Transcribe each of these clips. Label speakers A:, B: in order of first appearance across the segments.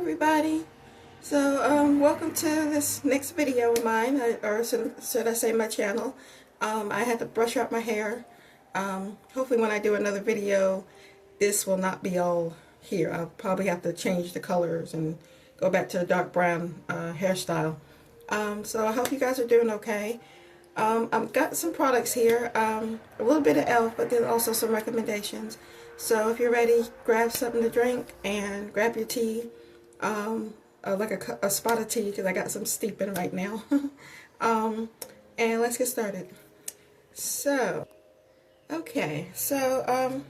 A: everybody. So welcome to this next video of mine, or should I say my channel. I had to brush out my hair. Hopefully when I do another video, this will not be all here. I'll probably have to change the colors and go back to the dark brown hairstyle. So I hope you guys are doing okay. I've got some products here, a little bit of e.l.f., but then also some recommendations. So if you're ready, grab something to drink and grab your tea, like a spot of tea, because I got some steeping right now. And let's get started. So, okay, so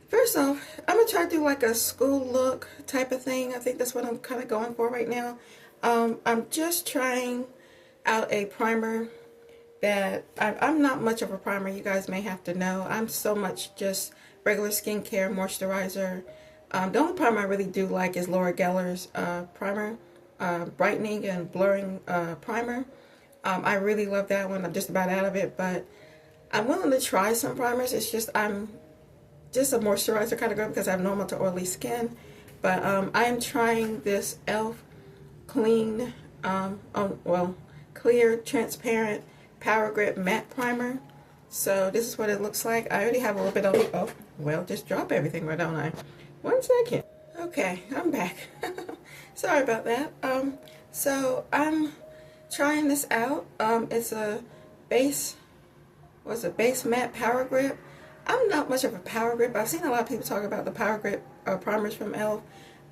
A: first off, I'm going to try to do like a school look type of thing. I think that's what I'm kind of going for right now. I'm just trying out a primer that I'm not much of a primer, you guys may have to know. I'm so much just regular skincare, moisturizer. The only primer I really do like is Laura Geller's primer, brightening and blurring primer. I really love that one. I'm just about out of it, but I'm willing to try some primers. It's just I'm just a moisturizer kind of girl because I have normal to oily skin. But I am trying this e.l.f. clean, clear, transparent Power Grip Matte Primer. So this is what it looks like. I already have a little bit of, oh, well, just drop everything, right, don't I? 1 second. Okay, I'm back. Sorry about that. So I'm trying this out. It's a base matte Power Grip. I'm not much of a Power Grip. I've seen a lot of people talk about the Power Grip primers from e.l.f.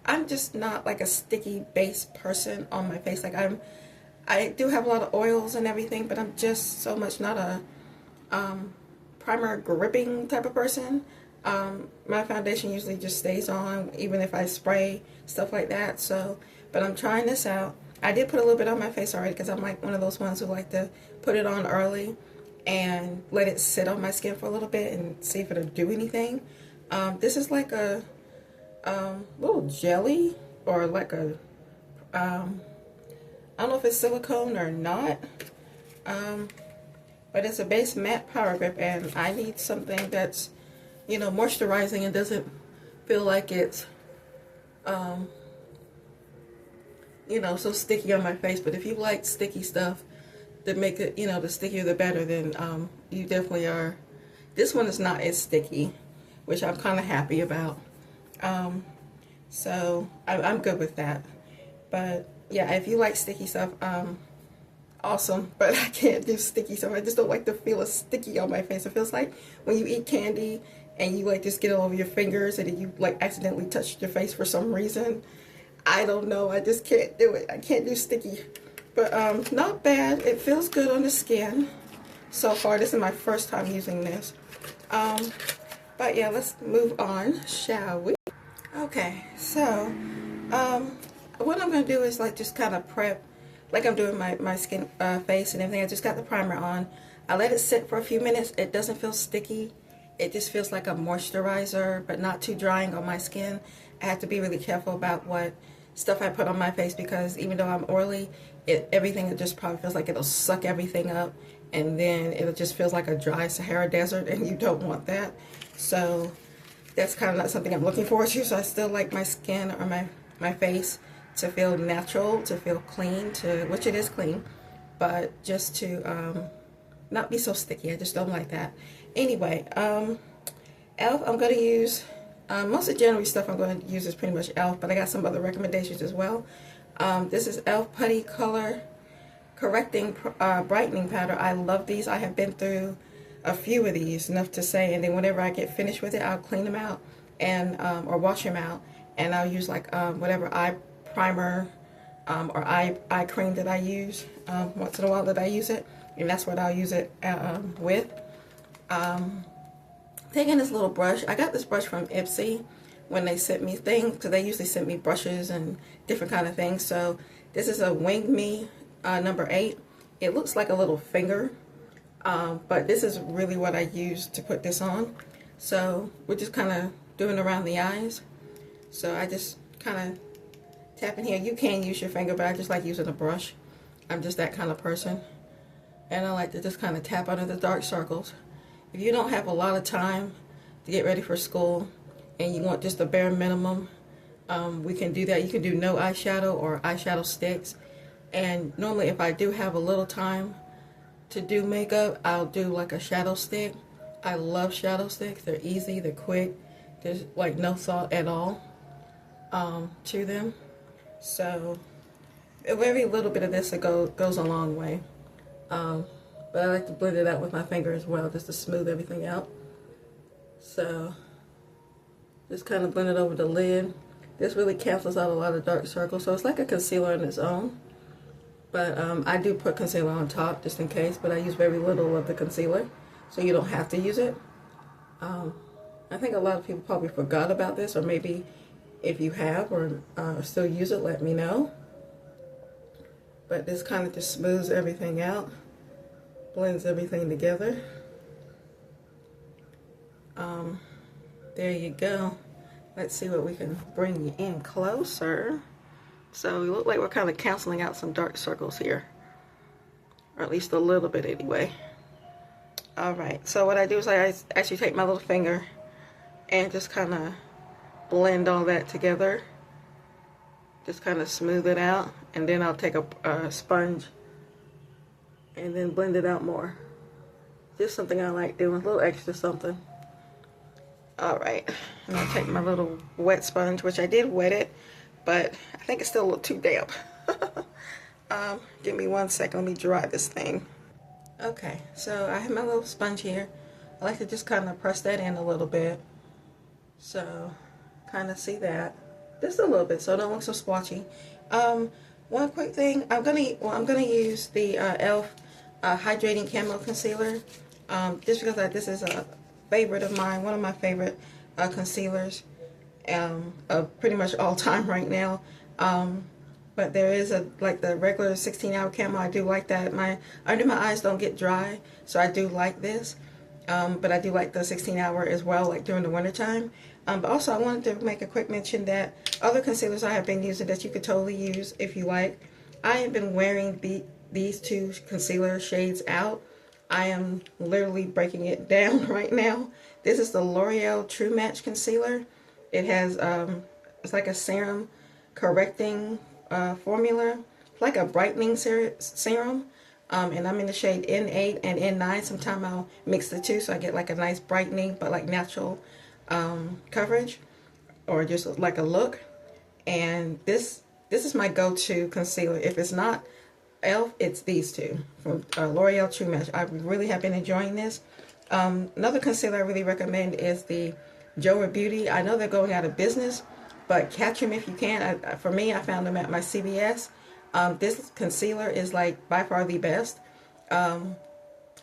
A: I'm just not like a sticky base person on my face. Like I do have a lot of oils and everything, but I'm just so much not a primer gripping type of person. My foundation usually just stays on even if I spray, stuff like that. So, but I'm trying this out. I did put a little bit on my face already because I'm like one of those ones who like to put it on early and let it sit on my skin for a little bit and see if it'll do anything. This is like a little jelly, or like a I don't know if it's silicone or not, but it's a base matte Power Grip, and I need something that's, you know, moisturizing and doesn't feel like it's, you know, so sticky on my face. But if you like sticky stuff, to make it, you know, the stickier the better, then you definitely are. This one is not as sticky, which I'm kind of happy about. So I'm good with that. But yeah, if you like sticky stuff, awesome. But I can't do sticky stuff. I just don't like the feel of sticky on my face. It feels like when you eat candy and you like just get it all over your fingers and then you like accidentally touch your face for some reason. I don't know. I just can't do it. I can't do sticky. But not bad. It feels good on the skin so far. This is my first time using this. But yeah, let's move on, shall we? Okay, so what I'm going to do is like just kind of prep, like I'm doing my skin, face and everything. I just got the primer on. I let it sit for a few minutes. It doesn't feel sticky. It just feels like a moisturizer, but not too drying on my skin. I have to be really careful about what stuff I put on my face because even though I'm oily, everything just probably feels like it'll suck everything up, and then it just feels like a dry Sahara desert, and you don't want that. So that's kind of not something I'm looking forward to. So I still like my skin or my face to feel natural, to feel clean, which it is clean, but just to not be so sticky. I just don't like that. Anyway, e.l.f. I'm going to use, most of the January stuff I'm going to use is pretty much e.l.f., but I got some other recommendations as well. This is e.l.f. Putty Color Correcting Brightening Powder. I love these. I have been through a few of these, enough to say, and then whenever I get finished with it, I'll clean them out and or wash them out, and I'll use like whatever eye primer or eye cream that I use once in a while that I use it, and that's what I'll use it with. Taking this little brush, I got this brush from Ipsy when they sent me things, because they usually send me brushes and different kind of things. So this is a Wing Me number 8. It looks like a little finger, but this is really what I use to put this on. So we're just kind of doing around the eyes. So I just kind of tap in here. You can use your finger, but I just like using a brush. I'm just that kind of person. And I like to just kind of tap under the dark circles. If you don't have a lot of time to get ready for school and you want just the bare minimum we can do that. You can do no eyeshadow or eyeshadow sticks. And normally if I do have a little time to do makeup, I'll do like a shadow stick. I love shadow sticks. They're easy, they're quick. There's like no thought at all to them. So a very little bit of this goes a long way. But I like to blend it out with my finger as well, just to smooth everything out. So just kind of blend it over the lid. This really cancels out a lot of dark circles, so it's like a concealer on its own. But I do put concealer on top just in case, but I use very little of the concealer, so you don't have to use it. I think a lot of people probably forgot about this, or maybe if you have or still use it, let me know. But this kind of just smooths everything out, blends everything together. There you go. Let's see what we can bring you in closer. So we look like we're kind of canceling out some dark circles here, or at least a little bit anyway. Alright, so what I do is I actually take my little finger and just kind of blend all that together. Just kind of smooth it out, and then I'll take a sponge and then blend it out more. Just something I like doing, a little extra something. Alright, and I'll take my little wet sponge, which I did wet it, but I think it's still a little too damp. Give me 1 second, let me dry this thing. Okay, so I have my little sponge here. I like to just kind of press that in a little bit. So, kind of see that. Just a little bit, so it don't look so splotchy. One quick thing, I'm gonna use the e.l.f. Hydrating Camo Concealer. Just because this is a favorite of mine, one of my favorite concealers of pretty much all time right now. But there is like the regular 16-hour camo. I do like that. Under my eyes don't get dry, so I do like this. But I do like the 16-hour as well, like during the wintertime. But also I wanted to make a quick mention that other concealers I have been using that you could totally use if you like. I have been wearing these two concealer shades out. I am literally breaking it down right now. This is the L'Oreal True Match Concealer. It has, it's like a serum correcting formula. It's like a brightening serum. And I'm in the shade N8 and N9. Sometimes I'll mix the two so I get like a nice brightening, but like natural coverage, or just like a look. And this is my go-to concealer. If it's not e.l.f., it's these two from L'Oreal True Match. I really have been enjoying this. Another concealer I really recommend is the Joa Beauty. I know they're going out of business, but catch them if you can. For me, I found them at my CVS. This concealer is like by far the best. I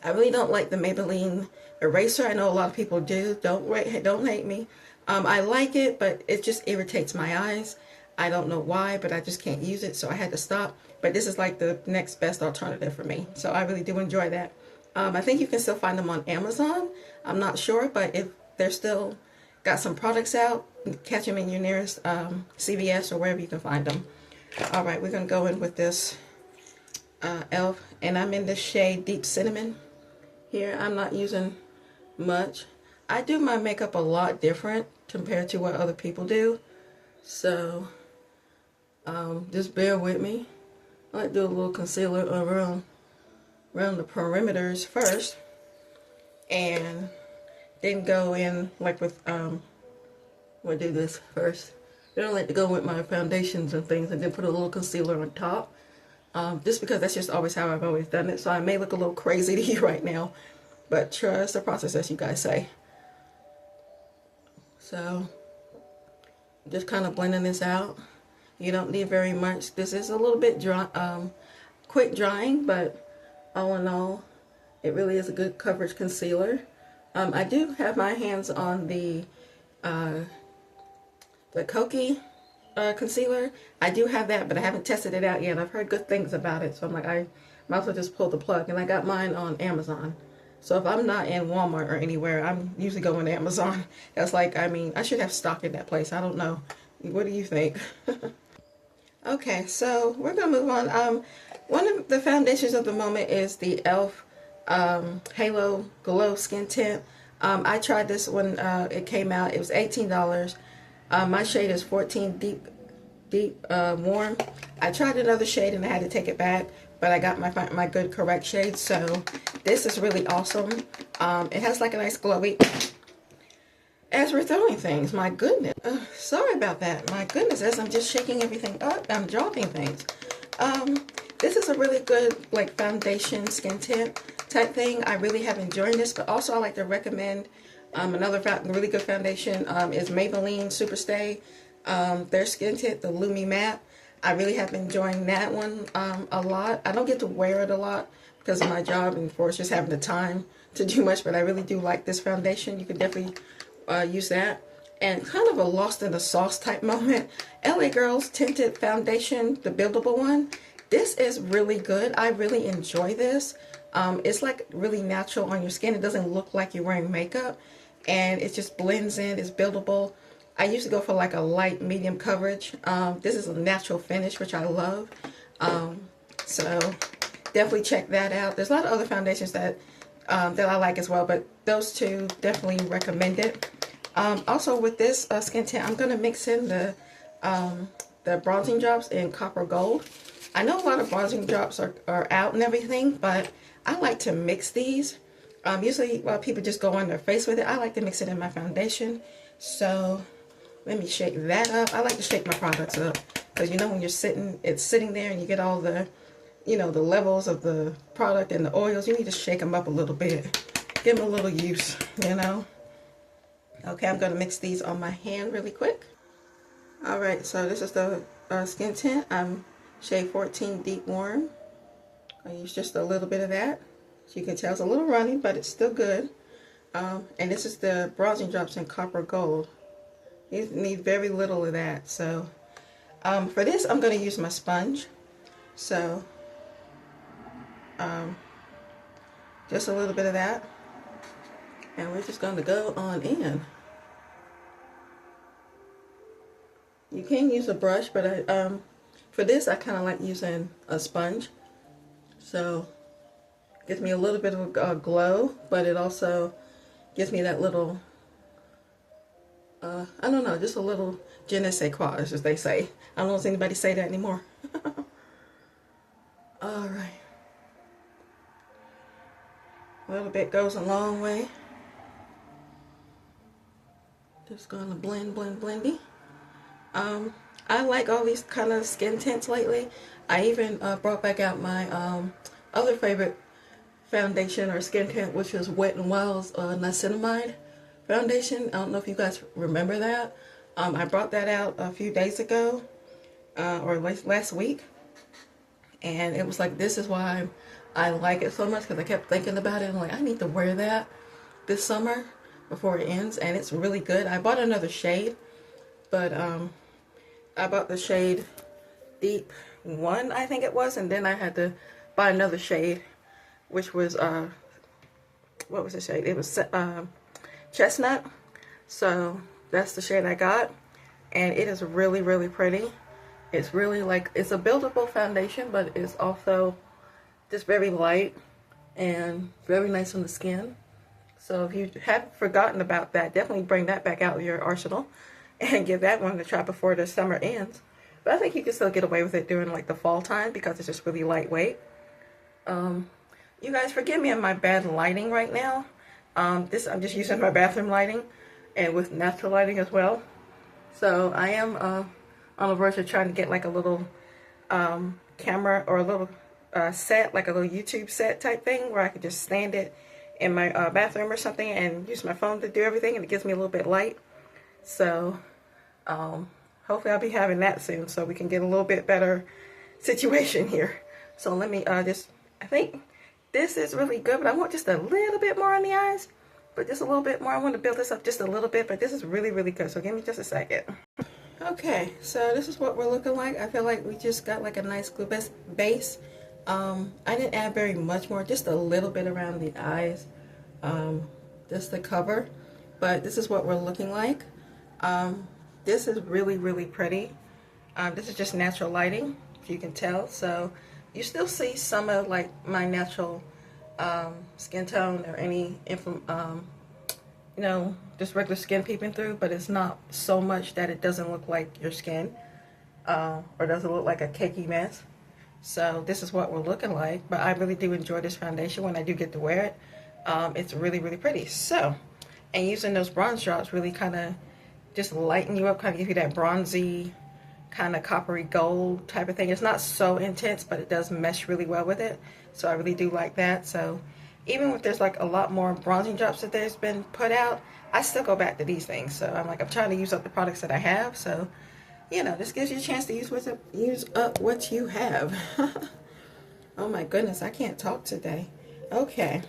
A: really don't like the Maybelline eraser. I know a lot of people do. Don't hate me. I like it, but it just irritates my eyes. I don't know why, but I just can't use it, so I had to stop. But this is like the next best alternative for me, so I really do enjoy that. I think you can still find them on Amazon. I'm not sure, but if they're still got some products out, catch them in your nearest CVS or wherever you can find them. Alright, we're going to go in with this e.l.f. and I'm in the shade Deep Cinnamon here. I'm not using much. I do my makeup a lot different compared to what other people do, so just bear with me. I like to do a little concealer around the perimeters first, and then go in like with we'll do this first. I don't like to go with my foundations and things and then put a little concealer on top, just because that's just always how I've always done it. So I may look a little crazy to you right now, but trust the process, as you guys say. So just kind of blending this out. You don't need very much. This is a little bit dry, quick drying, but all in all, it really is a good coverage concealer. I do have my hands on the Kokie concealer. I do have that, but I haven't tested it out yet. I've heard good things about it, so I'm like, I might as well just pull the plug. And I got mine on Amazon. So if I'm not in Walmart or anywhere, I'm usually going to Amazon. That's like, I mean, I should have stock in that place. I don't know. What do you think? Okay, so we're going to move on. One of the foundations of the moment is the e.l.f. Halo Glow Skin Tint. I tried this when it came out. It was $18. My shade is 14 Deep Warm. I tried another shade and I had to take it back, but I got my good correct shade. So this is really awesome. It has like a nice glowy. As we're throwing things, my goodness. Sorry about that. My goodness, as I'm just shaking everything up, I'm dropping things. This is a really good like foundation skin tint type thing. I really have enjoyed this, but also I like to recommend another really good foundation is Maybelline Superstay. Their skin tint, the Lumi Matte. I really have been enjoying that one a lot. I don't get to wear it a lot because of my job and for just having the time to do much, but I really do like this foundation. You can definitely use that. And kind of a lost in the sauce type moment, LA Girls Tinted Foundation, the buildable one. This is really good. I really enjoy this. It's like really natural on your skin. It doesn't look like you're wearing makeup, and it just blends in. It's buildable. I used to go for like a light medium coverage. This is a natural finish, which I love. So definitely check that out. There's a lot of other foundations that I like as well, but those two definitely recommended. Also with this skin tint, I'm gonna mix in the bronzing drops in Copper Gold. I know a lot of bronzing drops are out and everything, but I like to mix these. Usually people just go on their face with it. I like to mix it in my foundation. So let me shake that up. I like to shake my products up because you know when it's sitting there and you get all the, you know, the levels of the product and the oils, you need to shake them up a little bit. Give them a little use, you know. Okay, I'm going to mix these on my hand really quick. Alright, so this is the skin tint. I'm shade 14 Deep Warm. I use just a little bit of that. As you can tell, it's a little runny, but it's still good. And this is the bronzing drops in Copper Gold. You need very little of that. So for this, I'm going to use my sponge. So just a little bit of that. And we're just going to go on in. You can use a brush, but for this, I kind of like using a sponge. So it gives me a little bit of a glow, but it also gives me that little, I don't know, just a little je ne sais quoi, as they say. I don't know if anybody say that anymore. Alright. A little bit goes a long way. Just gonna blendy. I like all these kind of skin tints lately. I even brought back out my other favorite foundation or skin tint, which is Wet n Wild's Niacinamide foundation. I don't know if you guys remember that. I brought that out a few days ago, or last week, and it was like, this is why I like it so much, because I kept thinking about it and like, I need to wear that this summer before it ends, and it's really good. I bought another shade, but I bought the shade Deep 1, I think it was, and then I had to buy another shade, which was what was the shade? It was Chestnut. So that's the shade I got, and it is really, really pretty. It's really like, it's a buildable foundation, but it's also just very light and very nice on the skin. So if you haven't forgotten about that, definitely bring that back out of your arsenal and give that one a try before the summer ends. But I think you can still get away with it during like the fall time because it's just really lightweight. You guys forgive me on my bad lighting right now. I'm just using my bathroom lighting and with natural lighting as well. So I am on the verge of trying to get like a little camera or a little set, like a little YouTube set type thing where I could just stand it in my bathroom or something and use my phone to do everything, and it gives me a little bit light. So hopefully I'll be having that soon so we can get a little bit better situation here. So let me I think this is really good, but I want just a little bit more on the eyes, but just a little bit more. I want to build this up just a little bit, but this is really, really good. So give me just a second. Okay, so this is what we're looking like. I feel like we just got like a nice glue base. I didn't add very much more, just a little bit around the eyes, just to cover, but this is what we're looking like. This is really, really pretty. This is just natural lighting, if you can tell. So you still see some of like my natural skin tone or any you know, just regular skin peeping through, but it's not so much that it doesn't look like your skin, or doesn't look like a cakey mess. So this is what we're looking like, but I really do enjoy this foundation when I do get to wear it. It's really, really pretty. So, and using those bronze drops really kind of just lighten you up, kind of give you that bronzy, kind of coppery gold type of thing. It's not so intense, but it does mesh really well with it. So I really do like that. So even if there's like a lot more bronzing drops that there's been put out, I still go back to these things. So I'm trying to use up the products that I have. So, you know, this gives you a chance to use up what you have. Oh my goodness, I can't talk today. Okay,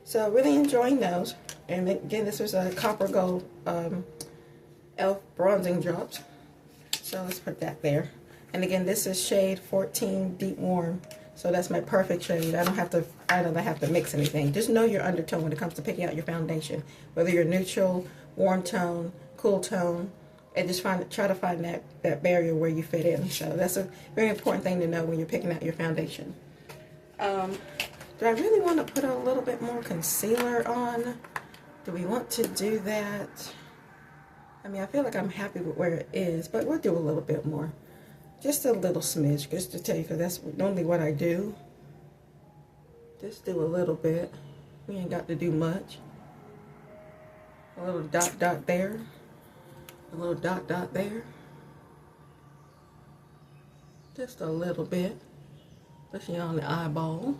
A: so really enjoying those. And again, this was a copper gold e.l.f. bronzing drops. So let's put that there. And again, this is shade 14 Deep Warm. So that's my perfect shade. I don't have to mix anything. Just know your undertone when it comes to picking out your foundation. Whether you're neutral, warm tone, cool tone, and just try to find that barrier where you fit in. So that's a very important thing to know when you're picking out your foundation. Do I really want to put a little bit more concealer on? Do we want to do that? I mean, I feel like I'm happy with where it is, but we'll do a little bit more. Just a little smidge, just to tell you, because that's normally what I do. Just do a little bit. We ain't got to do much. A little dot there. A little dot there. Just a little bit. Especially on the eyeball.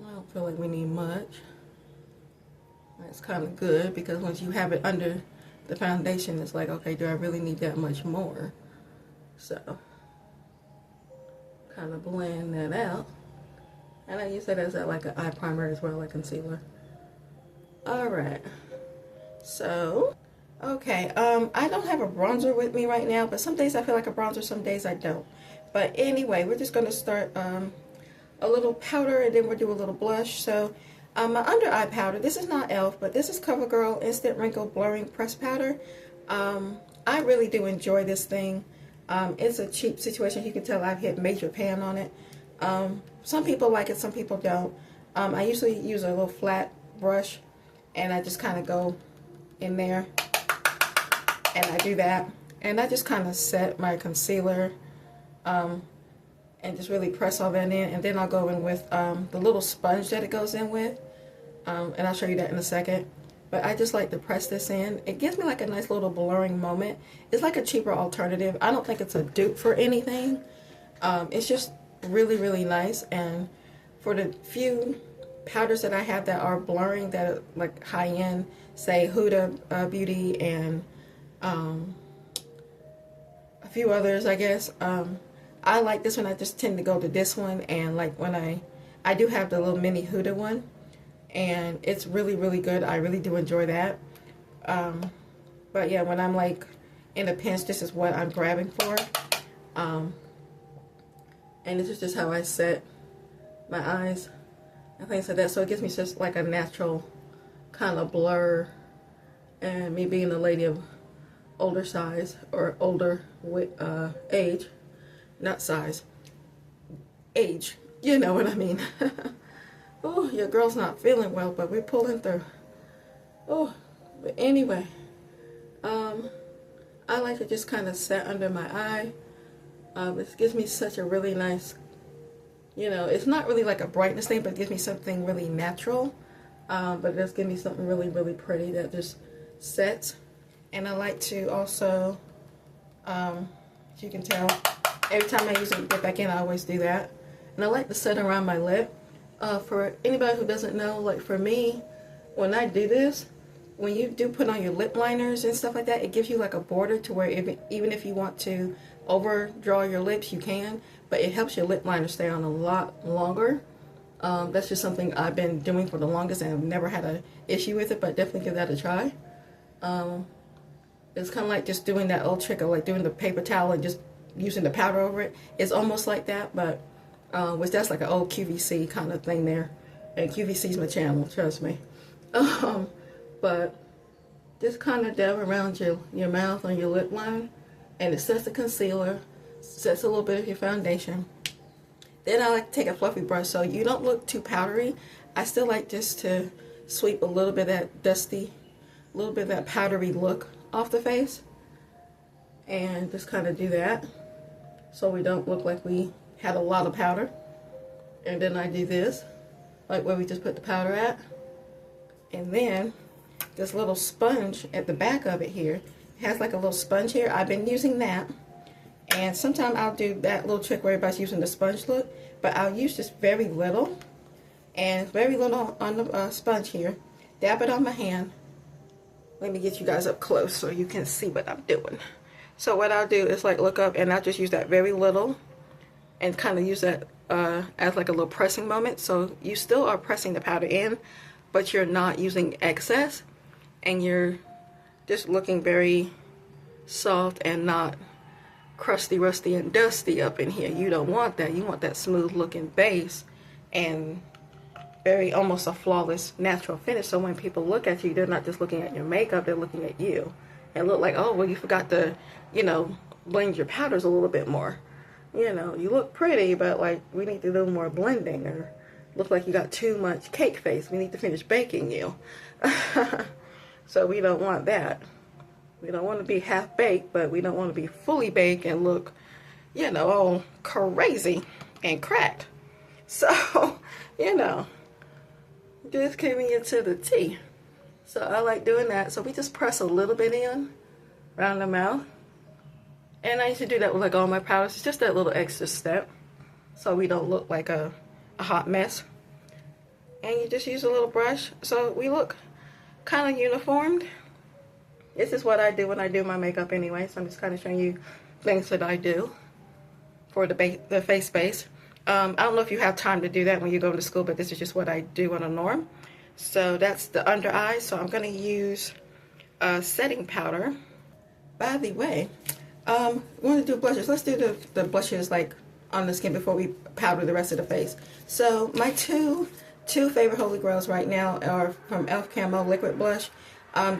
A: I don't feel like we need much. That's kind of good, because once you have it under the foundation, it's like, okay, do I really need that much more? So, kind of blend that out. And I use that as like an eye primer as well, like concealer. Alright. So, okay, I don't have a bronzer with me right now, but some days I feel like a bronzer, some days I don't. But anyway, we're just going to start a little powder, and then we'll do a little blush. So, my under eye powder, this is not e.l.f., but this is CoverGirl Instant Wrinkle Blurring Press Powder. I really do enjoy this thing. It's a cheap situation. You can tell I've hit major pan on it. Some people like it, some people don't. I usually use a little flat brush, and I just kind of go in there, and I do that. And I just kind of set my concealer, and just really press all that in, and then I'll go in with the little sponge that it goes in with, and I'll show you that in a second. But I just like to press this in. It gives me like a nice little blurring moment. It's like a cheaper alternative. I don't think it's a dupe for anything. It's just really, really nice. And for the few powders that I have that are blurring, that are like high-end, say Huda Beauty and a few others, I guess, I like this one. I just tend to go to this one, and like when I do have the little mini Huda one, and it's really, really good. I really do enjoy that. But yeah, when I'm like in a pinch, this is what I'm grabbing for. And this is just how I set my eyes and things like that. So it gives me just like a natural kind of blur. And me being a lady of older size, or older age, not size, age, you know what I mean. Oh, your girl's not feeling well, but we're pulling through. Oh, but anyway, I like to just kind of set under my eye. It gives me such a really nice, you know, it's not really like a brightness thing, but it gives me something really natural. But it does give me something really, really pretty that just sets. And I like to also, as you can tell, every time I use it, get back in, I always do that. And I like to set around my lip. For anybody who doesn't know, like for me, when I do this, when you do put on your lip liners and stuff like that, it gives you like a border to where even if you want to overdraw your lips, you can. But it helps your lip liner stay on a lot longer. That's just something I've been doing for the longest, and I've never had an issue with it, but definitely give that a try. It's kind of like just doing that old trick of like doing the paper towel and just using the powder over it. It's almost like that, but which that's like an old QVC kind of thing there. And QVC's my channel, trust me. But just kind of dab around your mouth on your lip line, and it sets the concealer, sets a little bit of your foundation. Then I like to take a fluffy brush so you don't look too powdery. I still like just to sweep a little bit of that dusty, a little bit of that powdery look off the face. And just kind of do that so we don't look like we had a lot of powder. And then I do this, like where we just put the powder at. And then this little sponge at the back of it here, it has like a little sponge here. I've been using that. And sometimes I'll do that little trick where everybody's using the sponge look, but I'll use just very little, and very little on the sponge here. Dab it on my hand. Let me get you guys up close so you can see what I'm doing. So what I'll do is like look up, and I'll just use that very little and kind of use that as like a little pressing moment. So you still are pressing the powder in, but you're not using excess, and you're just looking very soft and not crusty, rusty, and dusty up in here. You don't want that. You want that smooth looking base and very almost a flawless natural finish. So when people look at you, they're not just looking at your makeup, they're looking at you and look like, oh, well, you forgot to, you know, blend your powders a little bit more. You know, you look pretty, but like we need to do more blending, or look like you got too much cake face. We need to finish baking you. So we don't want that. We don't want to be half baked, but we don't want to be fully baked and look, you know, all crazy and cracked. So, you know, just giving it to the T. So I like doing that. So we just press a little bit in around the mouth. And I used to do that with like all my powders. It's just that little extra step so we don't look like a hot mess. And you just use a little brush so we look kind of uniformed. This is what I do when I do my makeup anyway, so I'm just kind of showing you things that I do for the face base. I don't know if you have time to do that when you go to school, but this is just what I do on a norm. So that's the under eye, so I'm going to use setting powder. By the way, we want to do blushes. Let's do the blushes like on the skin before we powder the rest of the face. So my two favorite holy grails right now are from e.l.f. Camo Liquid Blush.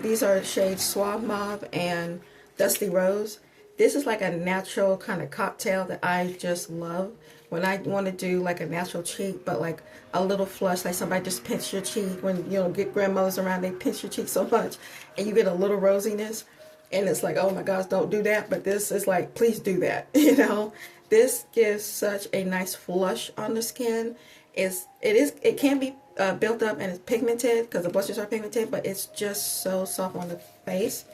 A: These are shades Sauve Mauve and Dusty Rose. This is like a natural kind of cocktail that I just love. When I want to do like a natural cheek, but like a little flush, like somebody just pinch your cheek. When, you know, get grandmothers around, they pinch your cheek so much and you get a little rosiness. And it's like, oh my gosh, don't do that. But this is like, please do that. You know, this gives such a nice flush on the skin. It can be built up and it's pigmented because the blushes are pigmented, but it's just so soft on the face.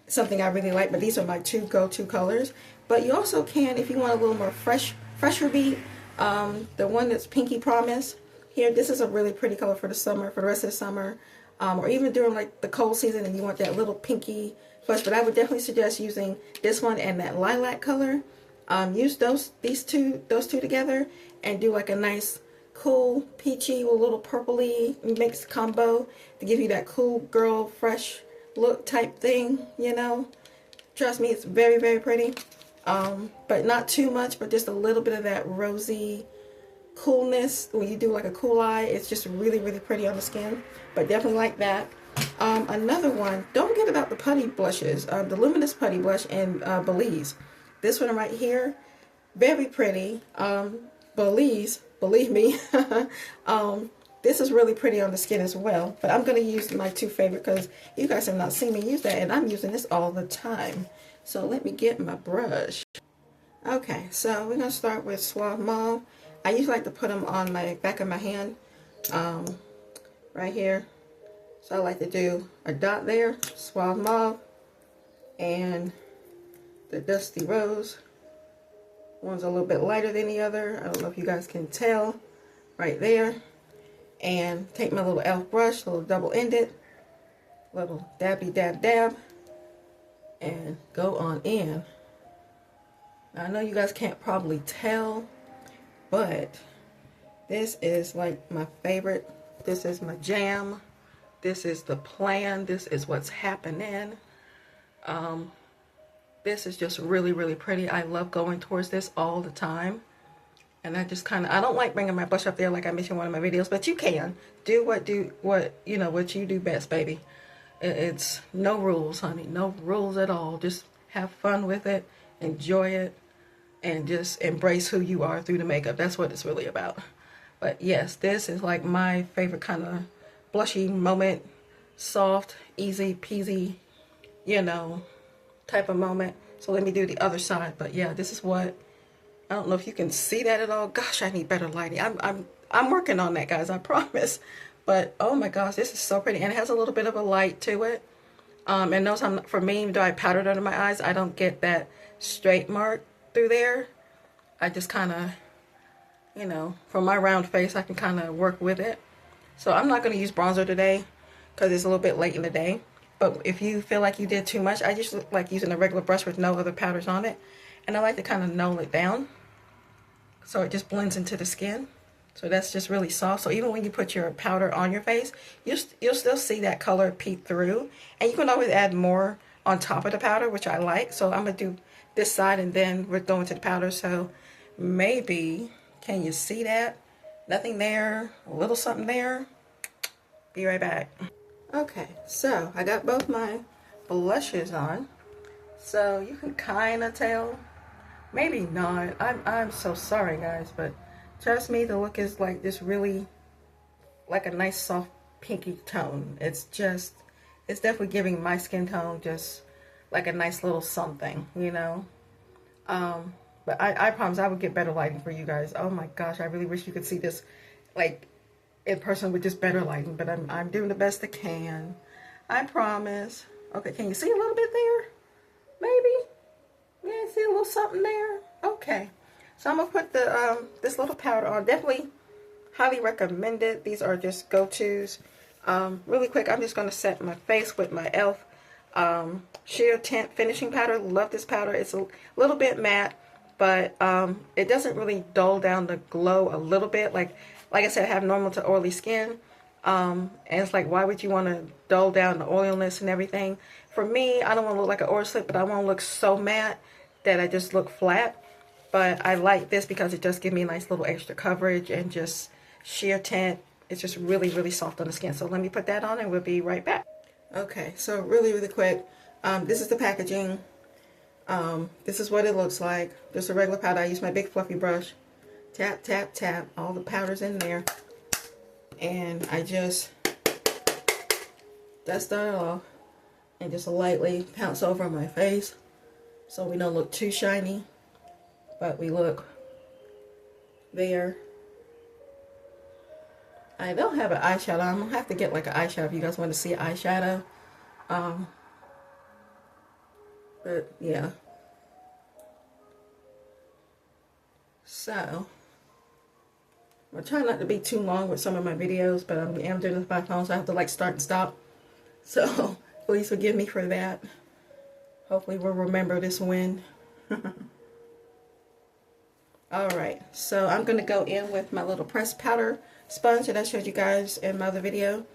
A: Something I really like, but these are my two go-to colors. But you also can, if you want a little more fresher beat, the one that's Pinky Promise here, this is a really pretty color for the summer, for the rest of the summer, or even during like the cold season and you want that little pinky flush. But I would definitely suggest using this one and that lilac color. Use those two together and do like a nice cool peachy with a little purpley mixed combo to give you that cool girl fresh look type thing, you know. Trust me, it's very, very pretty. But not too much, but just a little bit of that rosy coolness. When you do like a cool eye, it's just really, really pretty on the skin. But definitely like that. Another one, don't forget about the putty blushes. The Luminous Putty Blush in Belize. This one right here, very pretty. Belize, believe me, this is really pretty on the skin as well. But I'm going to use my two favorite because you guys have not seen me use that, and I'm using this all the time. So let me get my brush. Okay, so we're going to start with Sauve Mauve. I usually like to put them on my back of my hand, right here. So I like to do a dot there, Sauve Mauve, and the Dusty Rose. One's a little bit lighter than the other. I don't know if you guys can tell, right there. And take my little e.l.f. brush, a little double-ended, little dabby dab dab, and go on in. Now, I know you guys can't probably tell, but this is like my favorite. This is my jam. This is the plan. This is what's happening. This is just really, really pretty. I love going towards this all the time. And I just kind of, I don't like bringing my blush up there like I mentioned in one of my videos, but you can. Do what you do best, baby. It's no rules, honey. No rules at all. Just have fun with it. Enjoy it. And just embrace who you are through the makeup. That's what it's really about. But yes, this is like my favorite kind of blushy moment, soft, easy peasy, you know, type of moment. So let me do the other side. But yeah, this is what, I don't know if you can see that at all. Gosh, I need better lighting. I'm working on that, guys, I promise. But oh my gosh, this is so pretty, and it has a little bit of a light to it. And notice for me, even though I powdered under my eyes, I don't get that straight mark through there. I just kind of, you know, for my round face, I can kind of work with it. So I'm not going to use bronzer today because it's a little bit late in the day. But if you feel like you did too much, I just like using a regular brush with no other powders on it. And I like to kind of null it down so it just blends into the skin. So that's just really soft. So even when you put your powder on your face, you'll still see that color peek through. And you can always add more on top of the powder, which I like. So I'm going to do this side and then we're going to the powder. So maybe, can you see that? Nothing there, a little something there. Be right back. Okay, so I got both my blushes on. So you can kind of tell. Maybe not. I'm so sorry, guys, but trust me, the look is like this really, like a nice soft pinky tone. It's definitely giving my skin tone just like a nice little something, you know. But I promise I would get better lighting for you guys. Oh my gosh, I really wish you could see this like in person with just better lighting, but I'm doing the best I can. I promise. Okay, can you see a little bit there? Maybe? Yeah, see a little something there? Okay. So I'm gonna put the this little powder on. Definitely highly recommend it. These are just go-tos. Really quick, I'm just gonna set my face with my e.l.f. Sheer Tint Finishing Powder. Love this powder. It's a little bit matte, but it doesn't really dull down the glow a little bit. Like I said, I have normal to oily skin. And it's like, why would you want to dull down the oiliness and everything? For me, I don't want to look like an oil slick, but I want to look so matte that I just look flat. But I like this because it does give me a nice little extra coverage and just sheer tint. It's just really, really soft on the skin. So let me put that on and we'll be right back. Okay, so really, really quick. This is the packaging. This is what it looks like. Just a regular powder. I use my big fluffy brush. Tap, tap, tap. All the powder's in there. And I just dust that off and just lightly pounce over my face so we don't look too shiny, but we look there. I don't have an eyeshadow. I'm gonna have to get like an eyeshadow if you guys want to see an eyeshadow. But yeah. So I try not to be too long with some of my videos, but I'm doing this by phone, so I have to like start and stop. So please forgive me for that. Hopefully we'll remember this win. Alright, so I'm going to go in with my little pressed powder sponge that I showed you guys in my other video.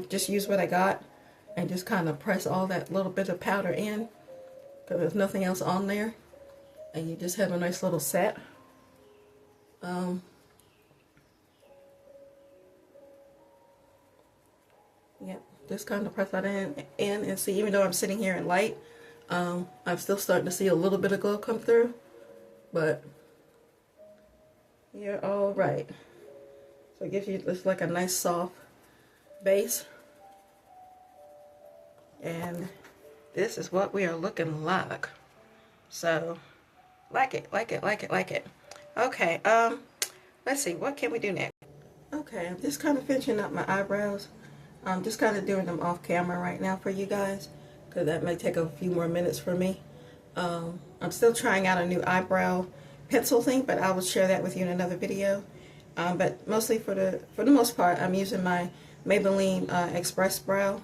A: Just use what I got and just kind of press all that little bit of powder in because there's nothing else on there. And you just have a nice little set. Yep, just kind of press that in and see, even though I'm sitting here in light, I'm still starting to see a little bit of glow come through, but you're all right. So it gives you just like a nice soft base, and this is what we are looking like. So like it, like it, like it, like it. Okay, let's see, what can we do next? Okay, I'm just kind of finishing up my eyebrows. I'm just kind of doing them off camera right now for you guys because that may take a few more minutes for me. I'm still trying out a new eyebrow pencil thing, but I will share that with you in another video. But mostly for the most part, I'm using my Maybelline Express Brow.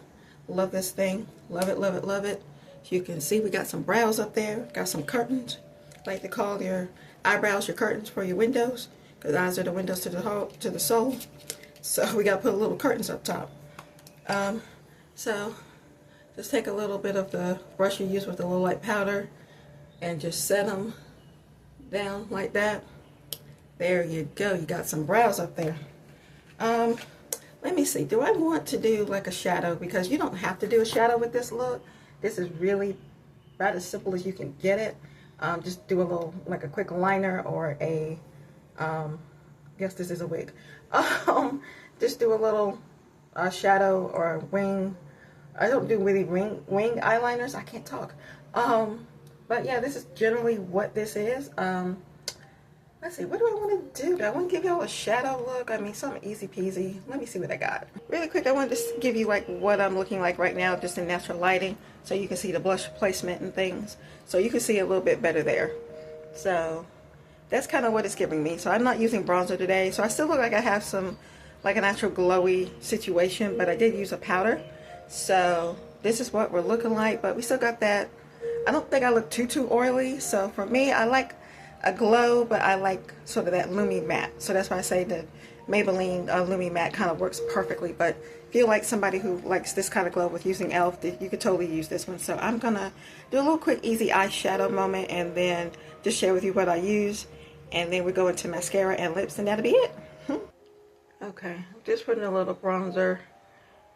A: Love this thing. Love it, love it, love it. As you can see, we got some brows up there. Got some curtains. Like to call your eyebrows your curtains for your windows, because eyes are the windows to the soul. So we got to put little curtains up top. So just take a little bit of the brush you use with the little light powder and just set them down like that. There you go. You got some brows up there. Let me see. Do I want to do like a shadow? Because you don't have to do a shadow with this look. This is really about as simple as you can get it. Just do a little, like a quick liner or a, guess this is a wig. Just do a little shadow or wing. I don't do really wing eyeliners. I can't talk. But yeah, this is generally what this is. Let's see, what do I want to do? Do I want to give y'all a shadow look? I mean, something easy peasy. Let me see what I got. Really quick, I wanted to give you like what I'm looking like right now, just in natural lighting, so you can see the blush placement and things. So you can see a little bit better there. So that's kind of what it's giving me. So I'm not using bronzer today. So I still look like I have some, like a natural glowy situation, but I did use a powder. So this is what we're looking like, but we still got that. I don't think I look too oily. So for me, I like a glow, but I like sort of that Lumi matte. So that's why I say that Maybelline Lumi matte kind of works perfectly. But if you're like somebody who likes this kind of glow with using e.l.f., you could totally use this one. So I'm gonna do a little quick easy eyeshadow moment and then just share with you what I use, and then we go into mascara and lips, and that'll be it. Okay, just putting a little bronzer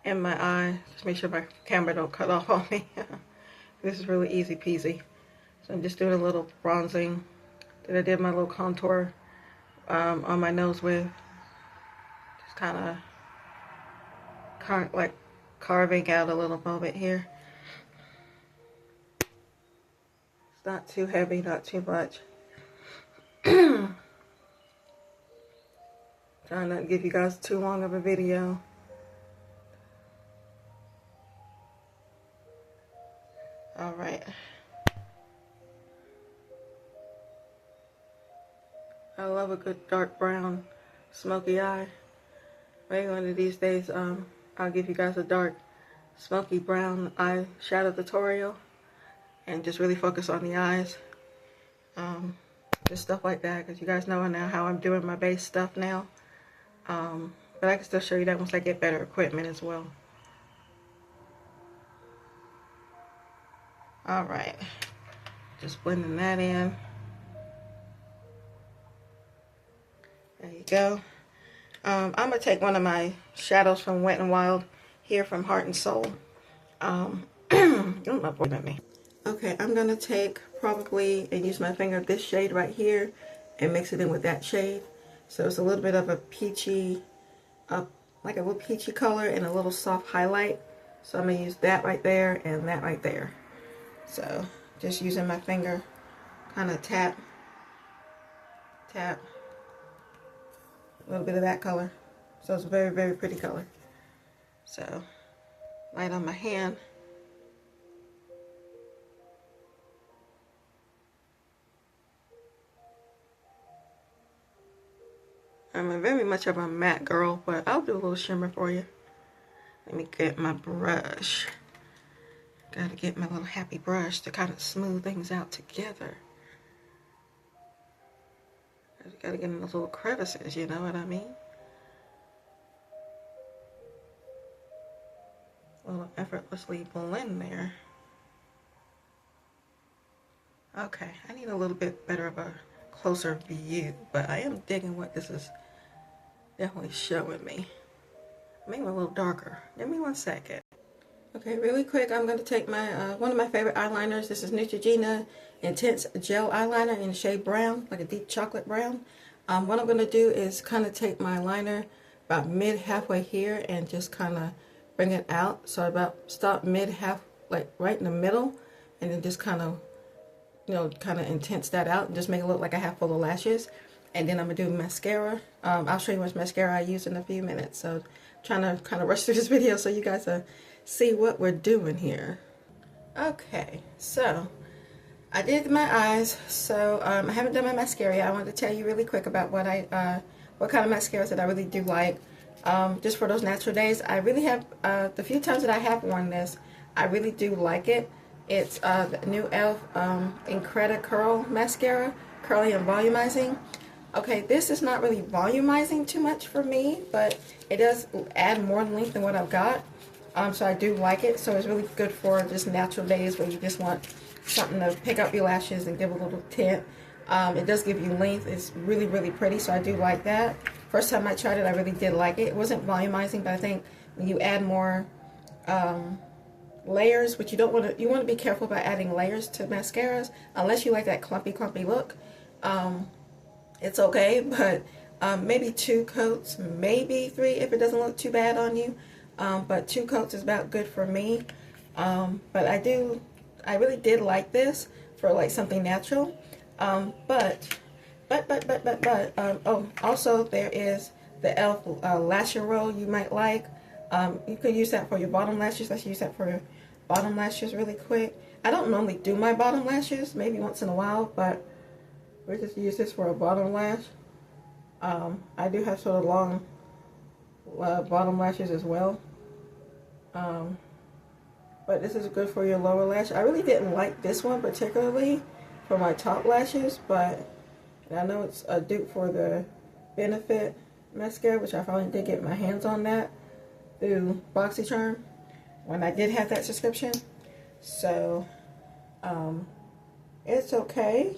A: in my eye. Just make sure my camera don't cut off on me. This is really easy peasy. So I'm just doing a little bronzing that I did my little contour on my nose with. Just kind of like carving out a little moment here. It's not too heavy, not too much. Trying not to give you guys too long of a video. Alright. I love a good dark brown smoky eye. Maybe one of these days I'll give you guys a dark smoky brown eyeshadow tutorial and just really focus on the eyes. Just stuff like that, because you guys know now how I'm doing my base stuff now. But I can still show you that once I get better equipment as well. Alright, just blending that in. There you go. I'm going to take one of my shadows from Wet n Wild here from Heart and Soul. Don't at me. Okay, I'm going to take probably and use my finger this shade right here and mix it in with that shade. So it's a little bit of a peachy, like a little peachy color and a little soft highlight. So I'm going to use that right there and that right there. So just using my finger, kind of tap, tap. A little bit of that color. So it's a very pretty color. So light on my hand. I'm very much of a matte girl, but I'll do a little shimmer for you. Let me get my brush. Gotta get my little happy brush to kind of smooth things out together. Gotta get in those little crevices, you know what I mean? A little effortlessly blend there. Okay, I need a little bit better of a closer view, but I am digging what this is definitely showing me. Maybe a little darker. Give me 1 second. Okay, really quick, I'm going to take my one of my favorite eyeliners. This is Neutrogena Intense Gel Eyeliner in the shade brown, like a deep chocolate brown. What I'm going to do is kind of take my liner about halfway here and just kind of bring it out. So about stop mid-half, like right in the middle, and then just kind of, you know, kind of intense that out and just make it look like I have full of lashes. And then I'm going to do mascara. I'll show you which mascara I use in a few minutes. So I'm trying to kind of rush through this video so you guys see what we're doing here. Okay, so I did my eyes. So I haven't done my mascara yet. I wanted to tell you really quick about what what kind of mascaras that I really do like. Just for those natural days, I really have, the few times that I have worn this, I really do like it. It's the new e.l.f. Incredible Curl Mascara, curly and volumizing. Okay, this is not really volumizing too much for me, but it does add more length than what I've got. So I do like it. So it's really good for just natural days where you just want something to pick up your lashes and give a little tint. It does give you length. It's really pretty, so I do like that. First time I tried it, I really did like it. It wasn't volumizing, but I think when you add more layers, which you don't want to, you want to be careful about adding layers to mascaras, unless you like that clumpy look. It's okay, but maybe 2 coats, maybe 3 if it doesn't look too bad on you. but 2 coats is about good for me. But I really did like this for like something natural. Oh, also there is the e.l.f. Lash Roll you might like. You could use that for your bottom lashes. Let's use that for your bottom lashes really quick. I don't normally do my bottom lashes, maybe once in a while, but we just use this for a bottom lash. I do have sort of long bottom lashes as well. But this is good for your lower lash. I really didn't like this one particularly for my top lashes, but I know it's a dupe for the Benefit mascara, which I finally did get my hands on that through BoxyCharm when I did have that subscription. So it's okay,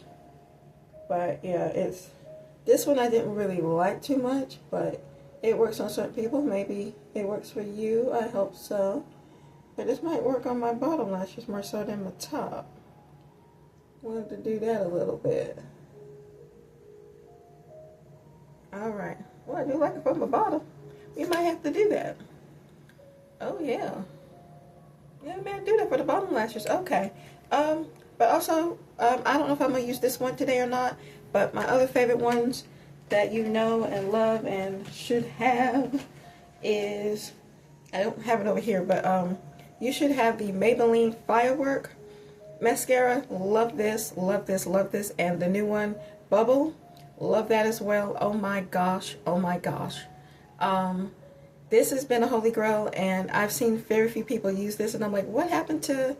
A: but yeah, this one I didn't really like too much, but it works on certain people. Maybe it works for you. I hope so. But this might work on my bottom lashes more so than my top. Wanted to do that a little bit. Alright. Well, I do like it from the bottom. We might have to do that. Oh, yeah. Yeah, we might do that for the bottom lashes. Okay. But also, I don't know if I'm going to use this one today or not, but my other favorite ones that you know and love and should have is, I don't have it over here, but you should have the Maybelline Fireworks mascara. Love this, love this, love this. And the new one, Bubble, love that as well. Oh my gosh, oh my gosh. This has been a holy grail, and I've seen very few people use this, and I'm like, what happened to,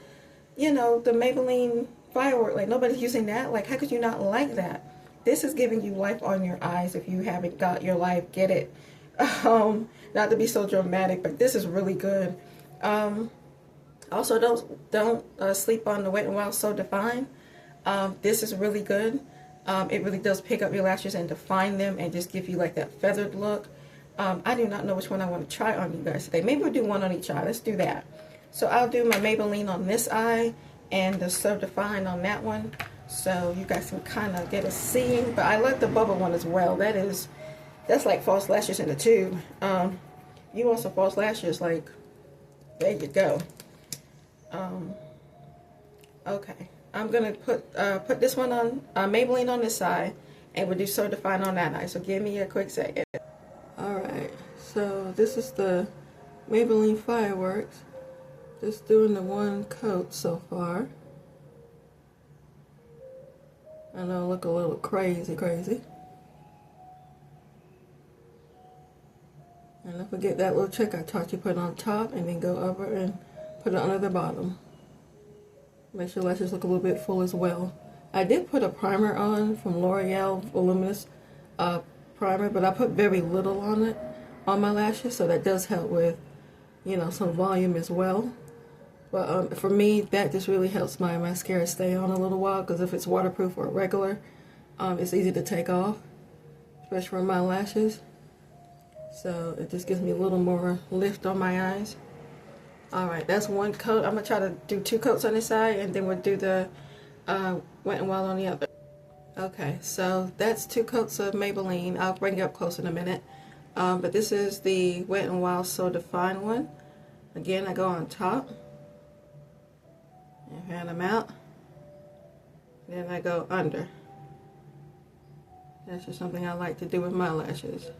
A: you know, the Maybelline Fireworks? Like, nobody's using that. Like, how could you not like that? This is giving you life on your eyes. If you haven't got your life, get it. Not to be so dramatic, but this is really good. Also, don't sleep on the Wet n Wild So Define. This is really good. It really does pick up your lashes and define them and just give you like that feathered look. I do not know which one I want to try on you guys today. Maybe we'll do one on each eye. Let's do that. So I'll do my Maybelline on this eye and the So Define on that one, so you guys can kind of get a seeing. But I like the Bubble one as well. That's like false lashes in a tube. You want some false lashes, like, there you go. Okay, I'm gonna put this one on Maybelline on this side, and we'll do So Define on that eye. So give me a quick second. Alright, so this is the Maybelline Fireworks. Just doing the one coat so far. I know I look a little crazy. And don't forget that little trick I taught you, put it on top and then go over and put it under the bottom. Make sure lashes look a little bit full as well. I did put a primer on from L'Oreal Voluminous primer, but I put very little on it, on my lashes, so that does help with, you know, some volume as well. But for me, that just really helps my mascara stay on a little while, because if it's waterproof or regular, it's easy to take off, especially for my lashes. So it just gives me a little more lift on my eyes. Alright, that's one coat. I'm going to try to do 2 coats on this side, and then we'll do the Wet n Wild on the other. Okay, so that's 2 coats of Maybelline. I'll bring it up close in a minute. But this is the Wet n Wild So Define one. Again, I go on top and fan them out. Then I go under. That's just something I like to do with my lashes.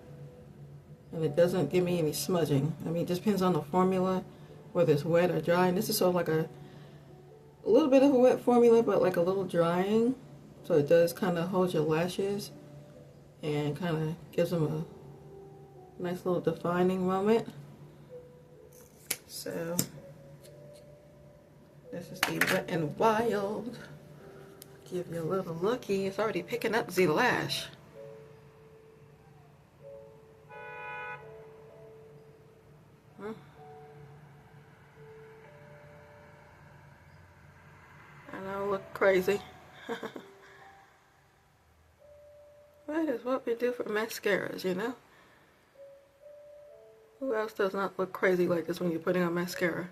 A: And it doesn't give me any smudging. I mean, it just depends on the formula, whether it's wet or dry. And this is sort of like a little bit of a wet formula, but like a little drying. So it does kind of hold your lashes and kind of gives them a nice little defining moment. So this is the Wet n Wild. Give you a little looky. It's already picking up the lash. I know, look crazy. That is what we do for mascaras, you know? Who else does not look crazy like this when you're putting on mascara?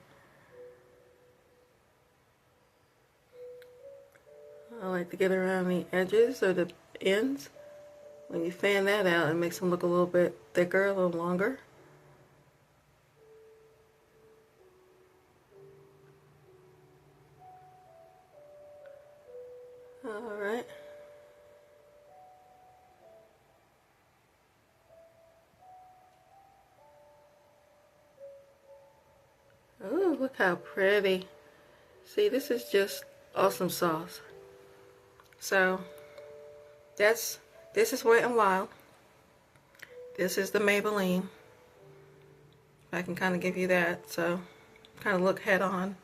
A: I like to get around the edges or the ends. When you fan that out, it makes them look a little bit thicker, a little longer. All right. Ooh, look how pretty. See, this is just awesome sauce. So, this is Wet n Wild. This is the Maybelline. I can kind of give you that, so kind of look head on.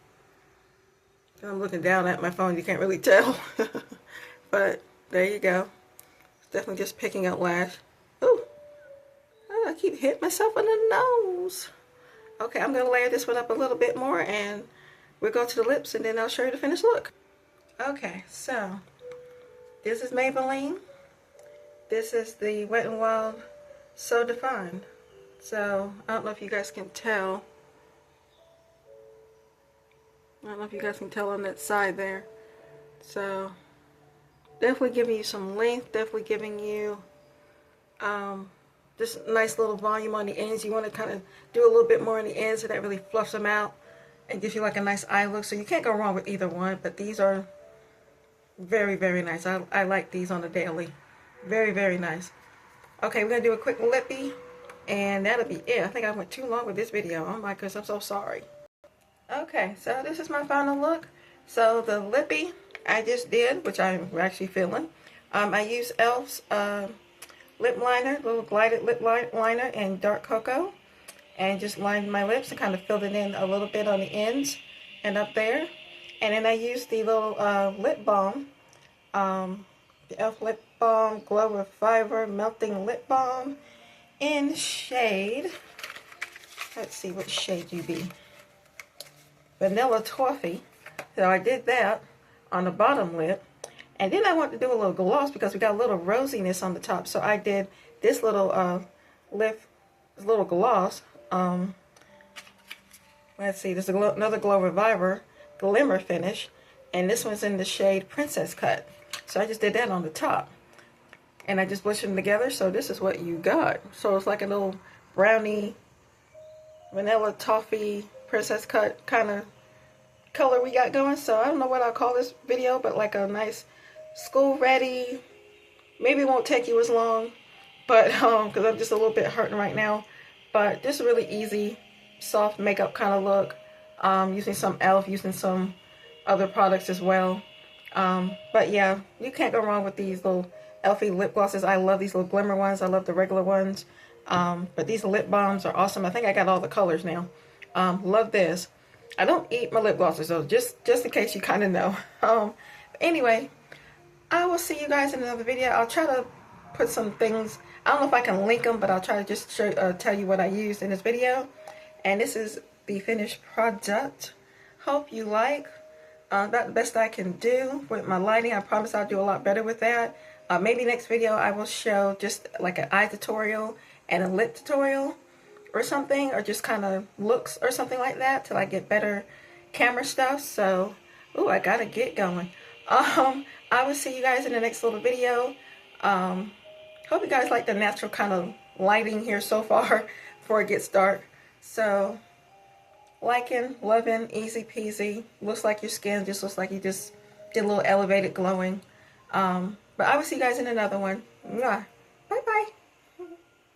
A: I'm looking down at my phone, you can't really tell. But there you go. It's definitely just picking up lash. Ooh, oh, I keep hitting myself in the nose. Okay, I'm going to layer this one up a little bit more, and we'll go to the lips, and then I'll show you the finished look. Okay, so this is Maybelline. This is the Wet n Wild So Defined. So, I don't know if you guys can tell. I don't know if you guys can tell on that side there. So, definitely giving you some length, definitely giving you just nice little volume on the ends. You want to kind of do a little bit more on the ends so that really fluffs them out and gives you like a nice eye look. So you can't go wrong with either one, but these are very, very nice. I like these on the daily. Very, very nice. Okay, we're going to do a quick lippy, and that'll be it. I think I went too long with this video. Oh my goodness, I'm so sorry. Okay, so this is my final look. So the lippy I just did, which I'm actually feeling. I used e.l.f.'s lip liner, little glided lip liner in dark cocoa, and just lined my lips and kind of filled it in a little bit on the ends and up there. And then I used the little lip balm, the e.l.f. lip balm Glow with Fiber Melting Lip Balm in shade, let's see what shade you be. Vanilla Toffee. So I did that on the bottom lip, and then I wanted to do a little gloss because we got a little rosiness on the top. So I did this little little gloss. Let's see, there's another Glow Reviver Glimmer finish, and this one's in the shade Princess Cut. So I just did that on the top, and I just blended them together. So this is what you got. So it's like a little brownie, vanilla toffee, Princess Cut kind of color we got going. So I don't know what I'll call this video, but like a nice school ready. Maybe it won't take you as long, but because I'm just a little bit hurting right now. But just a really easy, soft makeup kind of look. Using some e.l.f., using some other products as well. But yeah, you can't go wrong with these little e.l.f. lip glosses. I love these little glimmer ones. I love the regular ones. But these lip balms are awesome. I think I got all the colors now. Love this. I don't eat my lip glosses, so just in case you kind of know. Anyway, I will see you guys in another video. I'll try to put some things. I don't know if I can link them, but I'll try to just tell you what I used in this video. And this is the finished product. Hope you like. That's the best I can do with my lighting. I promise I'll do a lot better with that. Maybe next video I will show just like an eye tutorial and a lip tutorial or something, or just kind of looks or something like that till I get better camera stuff. So, ooh, I gotta get going. I will see you guys in the next little video. Hope you guys like the natural kind of lighting here so far before it gets dark. So, liking, loving, easy peasy. Looks like your skin just looks like you just did a little elevated glowing. But I will see you guys in another one. Mwah.